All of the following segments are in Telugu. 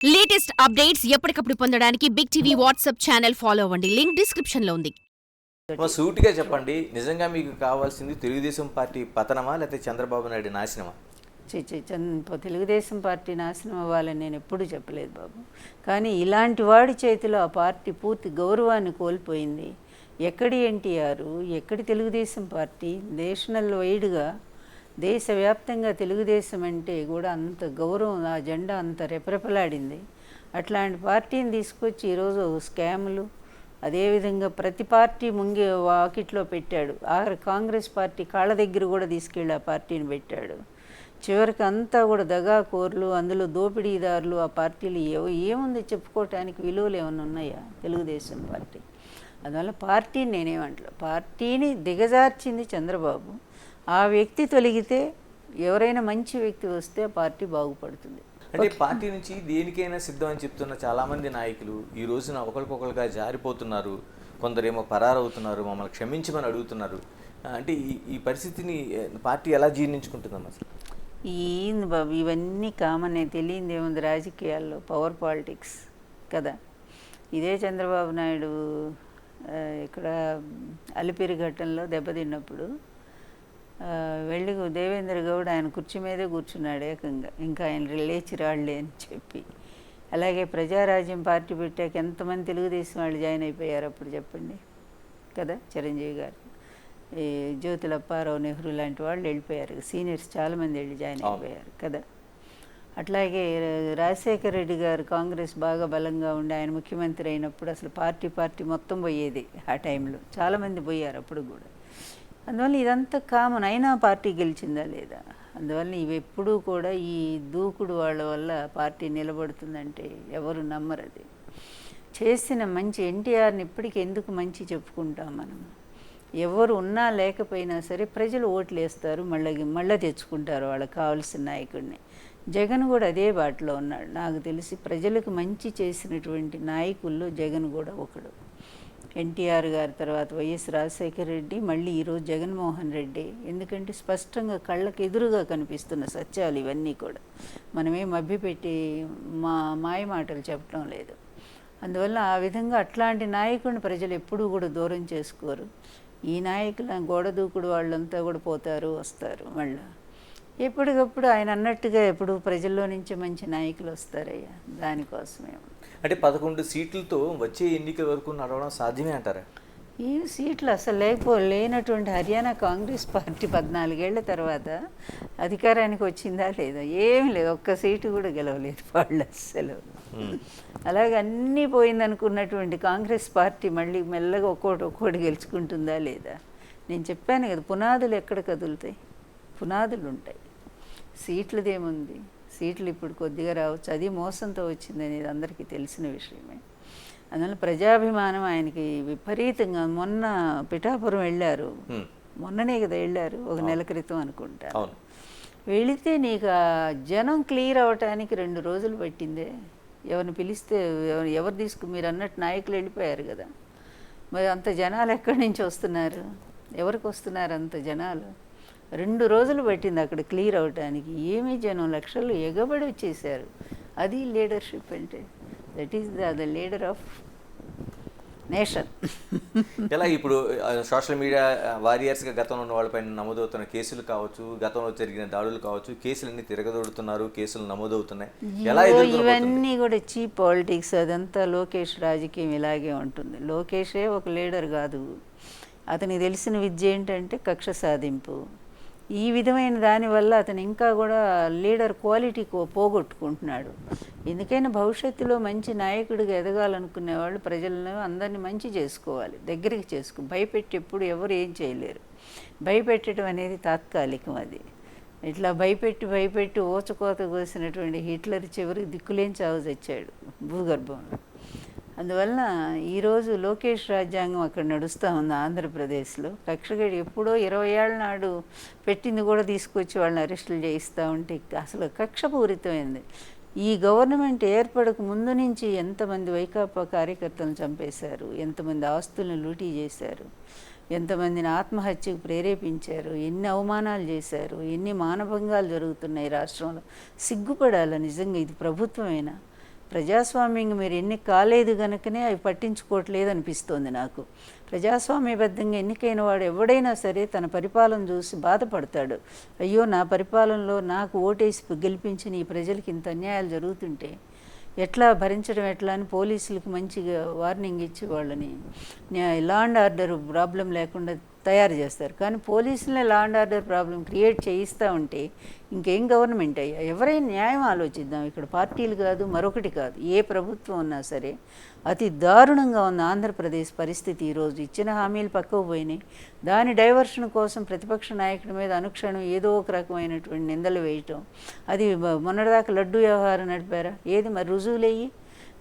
లేటెస్ట్ అప్డేట్స్ ఎప్పటికప్పుడు పొందడానికి big TV WhatsApp channel follow అవ్వండి. లింక్ డిస్క్రిప్షన్ లో ఉంది. సూటిగా చెప్పండి, నిజంగా మీకు కావాల్సింది తెలుగుదేశం పార్టీ పతనమా లేకపోతే చంద్రబాబు నాయుడు నాశనమా? తెలుగుదేశం పార్టీ నాశనం అవ్వాలని నేను ఎప్పుడూ చెప్పలేదు బాబు. కానీ ఇలాంటి వాడి చేతిలో ఆ పార్టీ పూర్తి గౌరవాన్ని కోల్పోయింది. ఎక్కడి ఎన్టీఆర్, ఎక్కడి తెలుగుదేశం పార్టీ? నేషనల్ వైడ్గా దేశవ్యాప్తంగా తెలుగుదేశం అంటే కూడా అంత గౌరవం, ఆ జెండా అంత రెపరెపలాడింది. అట్లాంటి పార్టీని తీసుకొచ్చి ఈరోజు స్కాములు, అదేవిధంగా ప్రతి పార్టీ వాకిట్లో పెట్టాడు. కాంగ్రెస్ పార్టీ కాళ్ళ దగ్గర కూడా తీసుకెళ్ళి ఆ పార్టీని పెట్టాడు. చివరికి అంతా కూడా దగాకోర్లు, అందులో దోపిడీదారులు. ఆ పార్టీలు ఏముంది చెప్పుకోవటానికి? విలువలు ఏమైనా ఉన్నాయా తెలుగుదేశం పార్టీ? అందువల్ల పార్టీని నేనేమంటా, పార్టీని దిగజార్చింది చంద్రబాబు. ఆ వ్యక్తి తొలగితే ఎవరైనా మంచి వ్యక్తి వస్తే ఆ పార్టీ బాగుపడుతుంది. అంటే పార్టీ నుంచి దేనికైనా సిద్ధం అని చెప్తున్న చాలామంది నాయకులు ఈ రోజున ఒకరికొకరుగా జారిపోతున్నారు. కొందరేమో పరారవుతున్నారు, మమ్మల్ని క్షమించమని అడుగుతున్నారు. అంటే ఈ పరిస్థితిని పార్టీ ఎలా జీర్ణించుకుంటుందమ్మా? ఏంది బాబు, ఇవన్నీ కామన్. తెలియంది ఏముంది రాజకీయాల్లో? పవర్ పాలిటిక్స్ కదా. ఇదే చంద్రబాబు నాయుడు ఇక్కడ అలిపిరి ఘట్టంలో దెబ్బతిన్నప్పుడు వెళ్ళి దేవేంద్ర గౌడ్ ఆయన కుర్చీ మీదే కూర్చున్నాడు ఏకంగా, ఇంకా ఆయన లేచి రాళ్లే అని చెప్పి. అలాగే ప్రజారాజ్యం పార్టీ పెట్టాక ఎంతమంది తెలుగుదేశం వాళ్ళు జాయిన్ అయిపోయారు అప్పుడు చెప్పండి కదా. చిరంజీవి గారు, ఈ జ్యోతుల అప్పారావు, నెహ్రూ లాంటి వాళ్ళు వెళ్ళిపోయారు. సీనియర్స్ చాలామంది వెళ్ళి జాయిన్ అయిపోయారు కదా. అట్లాగే రాజశేఖర రెడ్డి గారు కాంగ్రెస్ బాగా బలంగా ఉండి ఆయన ముఖ్యమంత్రి అయినప్పుడు అసలు పార్టీ మొత్తం పోయేది. ఆ టైంలో చాలామంది పోయారు అప్పుడు కూడా. అందువల్ల ఇదంతా కామన్. అయినా పార్టీ గెలిచిందా లేదా? అందువల్ల ఇవి ఎప్పుడూ కూడా ఈ దూకుడు వాళ్ళ వల్ల పార్టీ నిలబడుతుందంటే ఎవరు నమ్మరు. అది చేసిన మంచి ఎన్టీఆర్ని ఇప్పటికీ ఎందుకు మంచి చెప్పుకుంటాం మనం? ఎవరు ఉన్నా లేకపోయినా సరే ప్రజలు ఓట్లు వేస్తారు, మళ్ళీ తెచ్చుకుంటారు వాళ్ళకి కావాల్సిన నాయకుడిని. జగన్ కూడా అదే బాటలో ఉన్నాడు. నాకు తెలిసి ప్రజలకు మంచి చేసినటువంటి నాయకుల్లో జగన్ కూడా ఒకడు. ఎన్టీఆర్ గారి తర్వాత వైఎస్ రాజశేఖర రెడ్డి, మళ్ళీ ఈరోజు జగన్మోహన్ రెడ్డి. ఎందుకంటే స్పష్టంగా కళ్ళకు ఎదురుగా కనిపిస్తున్న సత్యాలు ఇవన్నీ కూడా. మనమేం మభ్యపెట్టి మాయ మాటలు చెప్పడం లేదు. అందువల్ల ఆ విధంగా అట్లాంటి నాయకుడిని ప్రజలు ఎప్పుడూ కూడా దూరం చేసుకోరు. ఈ నాయకుల గోడ దూకుడు వాళ్ళంతా కూడా పోతారు వస్తారు. మళ్ళీ ఎప్పటికప్పుడు ఆయన అన్నట్టుగా ఎప్పుడు ప్రజల్లో నుంచి మంచి నాయకులు వస్తారయ్యా. దానికోసమే. అంటే 11 సీట్లతో వచ్చే ఎన్నికల వరకు నడవడం సాధ్యమే అంటారా? ఈ సీట్లు అసలు లేనటువంటి హర్యానా కాంగ్రెస్ పార్టీ 14 ఏళ్ల తర్వాత అధికారానికి వచ్చిందా లేదా? ఏమీ లేదు, ఒక్క సీటు కూడా గెలవలేదు వాళ్ళు అస్సలు. అలాగే అన్నీ పోయిందనుకున్నటువంటి కాంగ్రెస్ పార్టీ మళ్ళీ మెల్లగా ఒక్కోటి గెలుచుకుంటుందా లేదా? నేను చెప్పాను కదా, పునాదులు ఎక్కడ కదులుతాయి? పునాదులు ఉంటాయి. సీట్లదేముంది? సీట్లు ఇప్పుడు కొద్దిగా రావచ్చు, అది మోసంతో వచ్చింది అనేది అందరికీ తెలిసిన విషయమే. అందువల్ల ప్రజాభిమానం ఆయనకి విపరీతంగా. మొన్న పిఠాపురం వెళ్ళారు, మొన్ననే కదా వెళ్ళారు, ఒక నెల క్రితం అనుకుంటా. వెళితే నీకు ఆ జనం క్లియర్ అవ్వటానికి 2 రోజులు పట్టిందే. ఎవరిని పిలిస్తే ఎవరు మీరు అన్నట్టు నాయకులు వెళ్ళిపోయారు కదా. మరి అంత జనాలు ఎక్కడి నుంచి వస్తున్నారు? ఎవరికి వస్తున్నారు అంత జనాలు? 2 రోజులు పట్టింది అక్కడ క్లియర్ అవటానికి. ఏమీ జనం లక్షలు ఎగబడి వచ్చేసారు. అది లీడర్షిప్ అంటే. That is the leader of nation. ఎలా ఇప్పుడు సోషల్ మీడియా వారియర్స్గా గతంలో ఉన్న వాళ్ళపైన నమోదవుతున్న కేసులు కావచ్చు, గతంలో జరిగిన దాడులు కావచ్చు, కేసులన్నీ తిరగదొడుతున్నారు, కేసులు నమోదవుతున్నాయి. ఇవన్నీ కూడా చీప్ పాలిటిక్స్. అదంతా లోకేష్ రాజకీయం ఇలాగే ఉంటుంది. లోకేషే ఒక లీడర్ కాదు. అతనికి తెలిసిన విద్య ఏంటంటే కక్ష సాధింపు. ఈ విధమైన దానివల్ల అతను ఇంకా కూడా లీడర్ క్వాలిటీ పోగొట్టుకుంటున్నాడు. ఎందుకైనా భవిష్యత్తులో మంచి నాయకుడిగా ఎదగాలనుకునే వాళ్ళు ప్రజలను అందరినీ మంచి చేసుకోవాలి, దగ్గరికి భయపెట్టి ఎప్పుడు ఎవరు ఏం చేయలేరు. భయపెట్టడం అనేది తాత్కాలికం. అది ఇట్లా భయపెట్టి ఓచకోత కోసినటువంటి హిట్లర్ చివరికి దిక్కులేని చావు తెచ్చాడు భూగర్భంలో. అందువలన ఈరోజు లోకేష్ రాజ్యాంగం అక్కడ నడుస్తూ ఉంది ఆంధ్రప్రదేశ్లో. కక్షగడి ఎప్పుడో 20 ఏళ్ళ నాడు పెట్టింది కూడా తీసుకొచ్చి వాళ్ళని అరెస్టులు చేయిస్తూ ఉంటే అసలు కక్షపూరితమైంది. ఈ గవర్నమెంట్ ఏర్పడక ముందు నుంచి ఎంతమంది వైకాపా కార్యకర్తలను చంపేశారు, ఎంతమంది ఆస్తులను లూటీ చేశారు, ఎంతమందిని ఆత్మహత్యకు ప్రేరేపించారు, ఎన్ని అవమానాలు చేశారు, ఎన్ని మానభంగాలు జరుగుతున్నాయి రాష్ట్రంలో. సిగ్గుపడాలి నిజంగా. ఇది ప్రభుత్వమేనా? ప్రజాస్వామ్యంగా మీరు ఎన్నిక కాలేదు కనుకనే అవి పట్టించుకోవట్లేదు అనిపిస్తోంది నాకు. ప్రజాస్వామ్యబద్ధంగా ఎన్నికైన వాడు ఎవడైనా సరే తన పరిపాలన చూసి బాధపడతాడు. అయ్యో, నా పరిపాలనలో నాకు ఓటేసి గెలిపించిన ఈ ప్రజలకి ఇంత అన్యాయాలు జరుగుతుంటే ఎట్లా భరించడం ఎట్లా అని పోలీసులకు మంచిగా వార్నింగ్ ఇచ్చి వాళ్ళని లా అండ్ ఆర్డర్ ప్రాబ్లం లేకుండా తయారు చేస్తారు. కానీ పోలీసులనే law and order problem create చేయిస్తూ ఉంటే ఇంకేం గవర్నమెంట్ అయ్యా? ఎవరైనా న్యాయం ఆలోచిద్దాం. ఇక్కడ పార్టీలు కాదు, మరొకటి కాదు, ఏ ప్రభుత్వం ఉన్నా సరే అతి దారుణంగా ఉన్న ఆంధ్రప్రదేశ్ పరిస్థితి. ఈరోజు ఇచ్చిన హామీలు పక్కకు పోయినాయి. దాని డైవర్షన్ కోసం ప్రతిపక్ష నాయకుడి మీద అనుక్షణం ఏదో ఒక రకమైనటువంటి నిందలు వేయటం. అది మొన్నటిదాకా లడ్డు వ్యవహారం నడిపారా? ఏది మరి రుజువులయ్యి?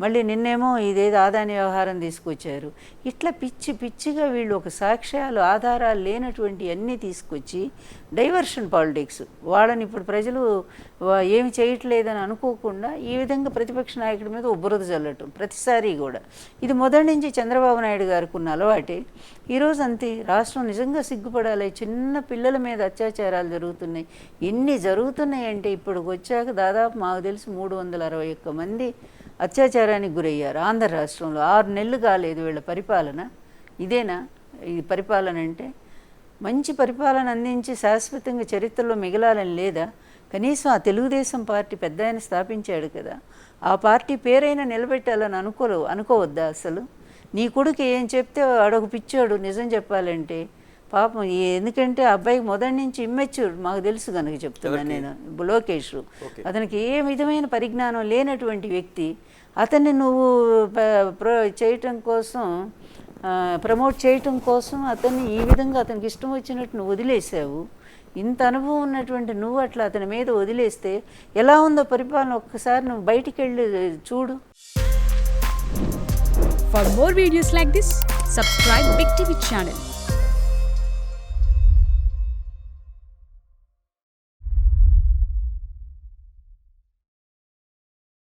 మళ్ళీ నిన్నేమో ఇదేదో ఆదాని వ్యవహారం తీసుకొచ్చారు. ఇట్లా పిచ్చి పిచ్చిగా వీళ్ళు ఒక సాక్ష్యాలు ఆధారాలు లేనటువంటి అన్నీ తీసుకొచ్చి డైవర్షన్ పాలిటిక్స్. వాళ్ళని ఇప్పుడు ప్రజలు ఏమి చేయట్లేదని అనుకోకుండా ఈ విధంగా ప్రతిపక్ష నాయకుడి మీద ఉబ్బురద చల్లటం ప్రతిసారి కూడా. ఇది మొదటి నుంచి చంద్రబాబు నాయుడు గారికి ఉన్న అలవాటే. ఈరోజు అంతే. రాష్ట్రం నిజంగా సిగ్గుపడాలి. చిన్న పిల్లల మీద అత్యాచారాలు జరుగుతున్నాయి. ఎన్ని జరుగుతున్నాయంటే ఇప్పుడు వచ్చాక దాదాపు మాకు తెలిసి 361 మంది అత్యాచారానికి గురయ్యారు ఆంధ్ర రాష్ట్రంలో. 6 నెలలు కాలేదు వీళ్ళ పరిపాలన. ఇదేనా ఈ పరిపాలన అంటే? మంచి పరిపాలన అందించి శాశ్వతంగా చరిత్రలో మిగలాలని లేదా? కనీసం ఆ తెలుగుదేశం పార్టీ పెద్ద ఆయన స్థాపించాడు కదా, ఆ పార్టీ పేరైనా నిలబెట్టాలని అనుకోవద్దా అసలు? నీ కొడుకు ఏం చెప్తే అడొక పిచ్చాడు నిజం చెప్పాలంటే. పాపం ఎందుకంటే ఆ అబ్బాయికి మొదటి నుంచి ఇమ్మెచ్యూర్ మాకు తెలుసు కనుక చెప్తున్నాను నేను. లోకేష్ అతనికి ఏ విధమైన పరిజ్ఞానం లేనటువంటి వ్యక్తి. అతన్ని నువ్వు చేయటం కోసం, ప్రమోట్ చేయటం కోసం అతన్ని ఈ విధంగా అతనికి ఇష్టం వచ్చినట్టు నువ్వు వదిలేసావు. ఇంత అనుభవం ఉన్నటువంటి నువ్వు అట్లా అతని మీద వదిలేస్తే ఎలా ఉందో పరిపాలన ఒక్కసారి నువ్వు బయటికి వెళ్ళి చూడు. For more videos like this, subscribe Big TV channel.